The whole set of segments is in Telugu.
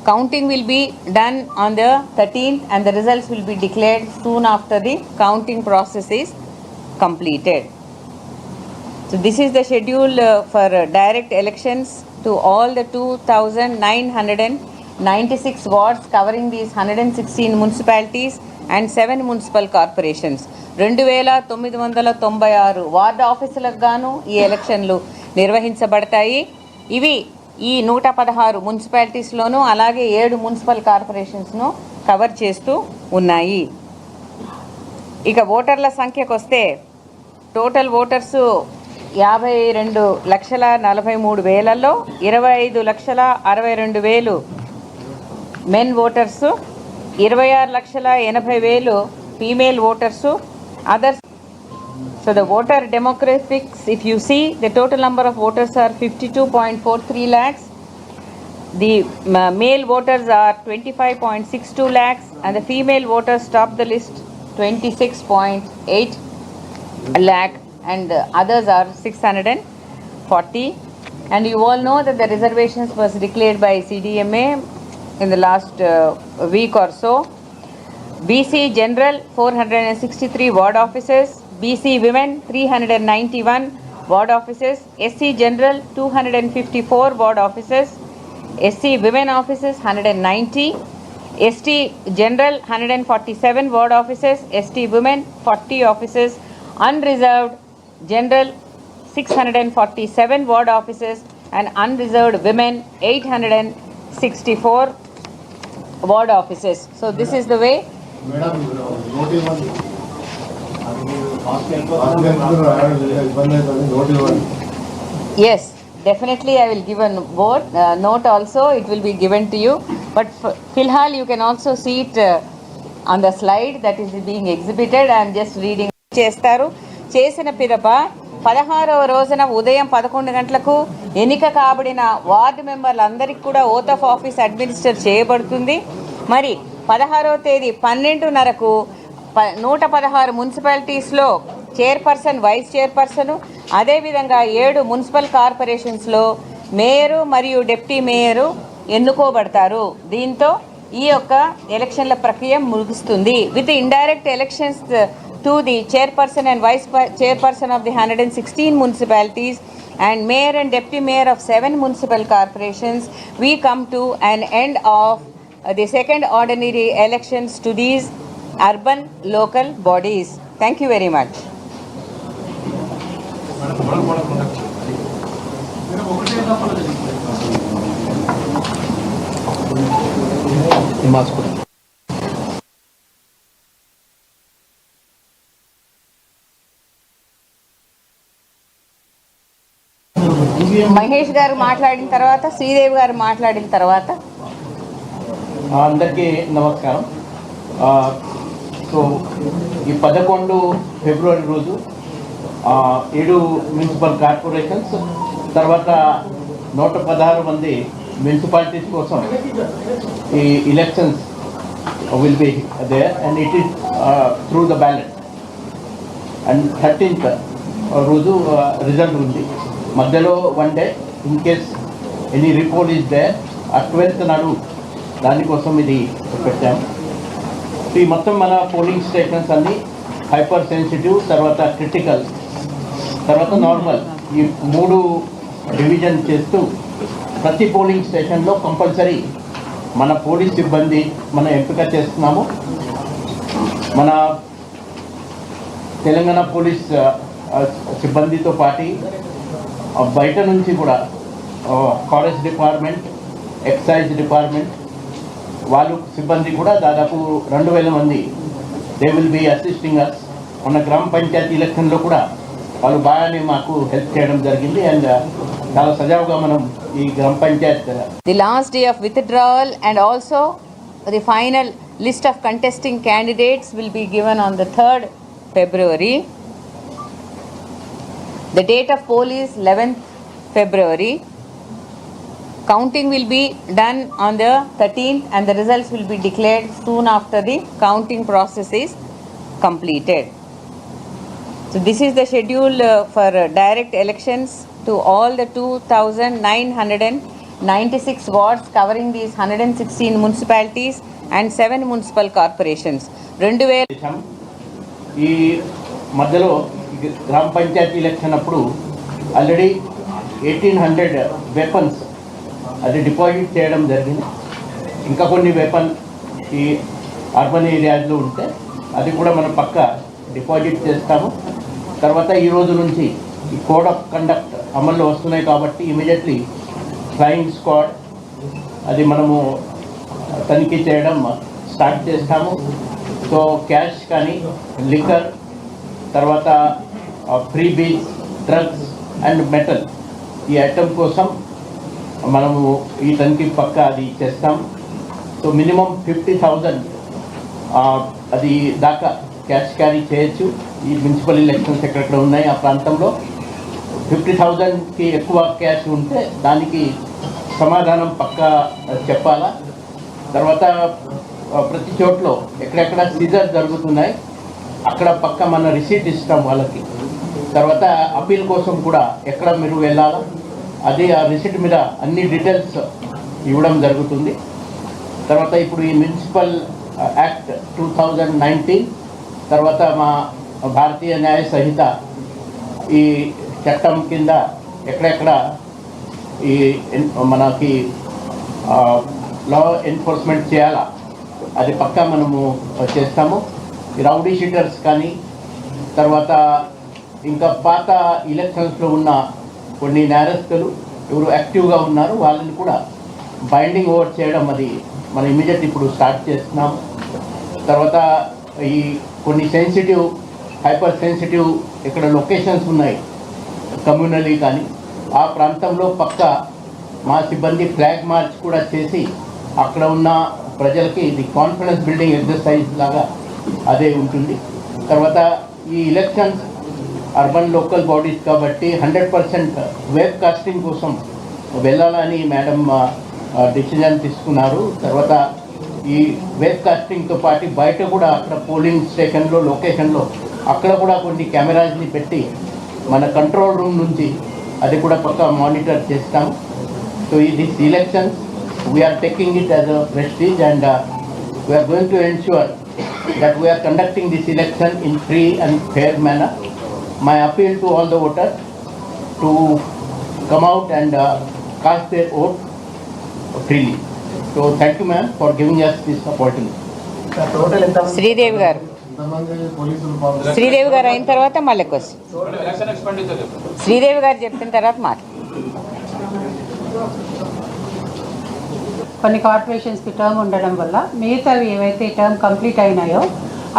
Counting will be done on the 13th and the results will be declared soon after the counting process is completed. So this is the schedule for direct elections to all the 2,996 wards covering these 116 municipalities and 7 municipal corporations. 2996 ward ఆఫీసులకు గాను ఈ ఎలక్షన్లు నిర్వహించబడతాయి. ఇవి ఈ 116 మున్సిపాలిటీస్లోనూ అలాగే 7 మున్సిపల్ కార్పొరేషన్స్ను కవర్ చేస్తూ ఉన్నాయి. ఇక ఓటర్ల సంఖ్యకు వస్తే టోటల్ ఓటర్సు 52,43,000లో 25,62,000 men voters, 26,80,000 female voters, others. So the voter demographics, if you see, the total number of voters are 52.43 lakhs. The male voters are 25.62 lakhs and the female voters top the list 26.8 lakh and others are 640. And you all know that the reservations was declared by CDMA in the last week or so. BC General 463 ward offices, BC Women 391 ward offices, SC General 254 ward offices, SC Women offices 190, ST General 147 ward offices, ST Women 40 offices, Unreserved General 647 ward offices and Unreserved Women 864 ward offices. So this is the way. Madam, Yes, definitely I will give a note also, it will be given to you, but Filhal you can also see it on the slide that is being exhibited. I am just reading. చేస్తారు. చేసిన పిదప 16వ రోజున ఉదయం 11 గంటలకు ఎన్నిక కాబడిన వార్డు మెంబర్లందరికీ కూడా ఓత్ ఆఫ్ ఆఫీస్ అడ్మినిస్టర్ చేయబడుతుంది. మరి 16వ తేదీ 12:30కు 116 మున్సిపాలిటీస్లో చైర్పర్సన్, వైస్ చైర్పర్సన్, అదేవిధంగా 7 మున్సిపల్ కార్పొరేషన్స్లో మేయరు మరియు డిప్యూటీ మేయరు ఎన్నుకోబడతారు. దీంతో ఈ యొక్క ఎలక్షన్ల ప్రక్రియ ముగుస్తుంది. With indirect elections to the chairperson and vice chairperson of the 116 municipalities and mayor and deputy mayor of 7 municipal corporations, we come to an end of the second ordinary elections to these urban local bodies. Thank you very much. Mahesh గారు మాట్లాడిన తర్వాత, శ్రీదేవి గారు మాట్లాడిన తర్వాత. అందరికీ నమస్కారం. సో ఈ 11 ఫిబ్రవరి రోజు 7 మున్సిపల్ కార్పొరేషన్స్ తర్వాత 116 మంది మున్సిపాలిటీస్ కోసం ఈ elections will be there and it is through the ballot. And 13th రోజు రిజల్ట్ ఉంది. మధ్యలో 1 day in case any report is there ఆ 12th నాడు దానికోసం ఇది పెట్టాము. ఈ మొత్తం మన పోలింగ్ స్టేషన్స్ అన్నీ హైపర్ సెన్సిటివ్, తర్వాత క్రిటికల్, తర్వాత నార్మల్, ఈ 3 డివిజన్ చేస్తూ ప్రతి పోలింగ్ స్టేషన్లో కంపల్సరీ మన పోలీస్ సిబ్బంది మనం ఎంపిక చేస్తున్నాము. మన తెలంగాణ పోలీస్ సిబ్బందితో పాటు బయట నుంచి కూడా ఫారెస్ట్ డిపార్ట్మెంట్, ఎక్సైజ్ డిపార్ట్మెంట్ వాళ్ళు సిబ్బంది కూడా దాదాపు 2,000 మంది దే విల్ బీ అసిస్టింగ్ అస్. మన గ్రామ పంచాయతీ ఎలక్షన్లో కూడా వాళ్ళు బాగానే మాకు హెల్ప్ చేయడం జరిగింది. అండ్ చాలా సజావుగా మనం ఈ గ్రామ panchayat the last day of withdrawal and also the final list of contesting candidates will be given on the 3rd February. The date of poll is 11th February. Counting will be done on the 13th and the results will be declared soon after the counting process is completed. So this is the schedule for direct elections to all the 2,996 96 wards covering these 116 municipalities and 7 municipal corporations. 2000 చేశాం. ఈ మధ్యలో గ్రామ పంచాయతీ ఎలక్షన్ అప్పుడు ఆల్రెడీ 1800 వెపన్స్ అది డిపాజిట్ చేయడం జరిగింది. ఇంకా కొన్ని వెపన్ ఈ అర్బన్ ఏరియాస్లో ఉంటే అది కూడా మనం పక్క డిపాజిట్ చేస్తాము. తర్వాత ఈ రోజు నుంచి ఈ కోడ్ ఆఫ్ కండక్ట్ అమల్లో వస్తున్నాయి కాబట్టి ఇమీడియట్లీ ఫ్లయింగ్ స్క్వాడ్ అది మనము తనిఖీ చేయడం స్టార్ట్ చేస్తాము. సో క్యాష్ కానీ లిక్కర్ తర్వాత ఫ్రీ బీస్ డ్రగ్స్ అండ్ మెటల్ ఈ ఐటమ్ కోసం మనము ఈ తనిఖీ పక్క అది చేస్తాం. సో మినిమం 50,000 అది దాకా క్యాష్ క్యారీ చేయొచ్చు. ఈ మున్సిపల్ ఎలక్షన్స్ ఎక్కడెక్కడ ఉన్నాయి ఆ ప్రాంతంలో 50,000కి ఎక్కువ క్యాష్ ఉంటే దానికి సమాధానం పక్కా చెప్పాలా. తర్వాత ప్రతి చోట్ల ఎక్కడెక్కడ సీజర్ జరుగుతున్నాయి అక్కడ పక్క మన రిసీట్ ఇస్తాం వాళ్ళకి. తర్వాత అప్పీల్ కోసం కూడా ఎక్కడ మీరు వెళ్ళాలా అది ఆ రిసీట్ మీద అన్ని డీటెయిల్స్ ఇవ్వడం జరుగుతుంది. తర్వాత ఇప్పుడు ఈ మున్సిపల్ యాక్ట్ 2019 తర్వాత మా భారతీయ న్యాయ సంహిత ఈ చట్టం కింద ఎక్కడెక్కడ ఈ మనకి లా ఎన్ఫోర్స్మెంట్ చేయాలా అది పక్కా మనము చేస్తాము. ఈ రౌడీ షీటర్స్ కానీ తర్వాత ఇంకా పాత ఎలక్షన్స్లో ఉన్న కొన్ని నేరస్తులు ఎవరు యాక్టివ్గా ఉన్నారు వాళ్ళని కూడా బైండింగ్ ఓవర్ చేయడం అది మనం ఇమీడియట్ ఇప్పుడు స్టార్ట్ చేస్తున్నాము. తర్వాత ఈ కొన్ని సెన్సిటివ్ హైపర్ సెన్సిటివ్ ఇక్కడ లొకేషన్స్ ఉన్నాయి కమ్యూనలీ కానీ ఆ ప్రాంతంలో పక్క మా సిబ్బంది ఫ్లాగ్ మార్చ్ కూడా చేసి అక్కడ ఉన్న ప్రజలకి ఇది కాన్ఫిడెన్స్ బిల్డింగ్ ఎక్సర్సైజ్ లాగా అదే ఉంటుంది. తర్వాత ఈ ఎలక్షన్స్ అర్బన్ లోకల్ బాడీస్ కాబట్టి 100% వెబ్ కాస్టింగ్ కోసం వెళ్ళాలని మేడం డిసిజన్ తీసుకున్నారు. తర్వాత ఈ వెబ్ కాస్టింగ్తో పాటు బయట కూడా అక్కడ పోలింగ్ స్టేషన్లో లొకేషన్లో అక్కడ కూడా కొన్ని కెమెరాస్ని పెట్టి మన కంట్రోల్ రూమ్ నుంచి అది కూడా పక్కా మానిటర్ చేస్తాం. So this elections we're taking it as a prestige and we're going to ensure that we are conducting this election in free and fair manner. My appeal to all the voters to come out and cast their vote freely. So thank you ma'am for giving us this opportunity. Sridevi గారు శ్రీదేవి గారు అయిన తర్వాత మళ్ళీ క్వశ్చన్ శ్రీదేవి గారు చెప్పిన తర్వాత మాట. కొన్ని కార్పొరేషన్స్కి టర్మ్ ఉండడం వల్ల మిగతావి ఏవైతే టర్మ్ కంప్లీట్ అయినాయో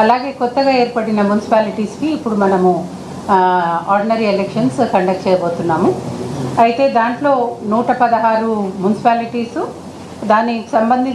అలాగే కొత్తగా ఏర్పడిన మున్సిపాలిటీస్కి ఇప్పుడు మనము ఆర్డినరీ ఎలక్షన్స్ కండక్ట్ చేయబోతున్నాము. అయితే దాంట్లో 116 మున్సిపాలిటీసు దానికి సంబంధించి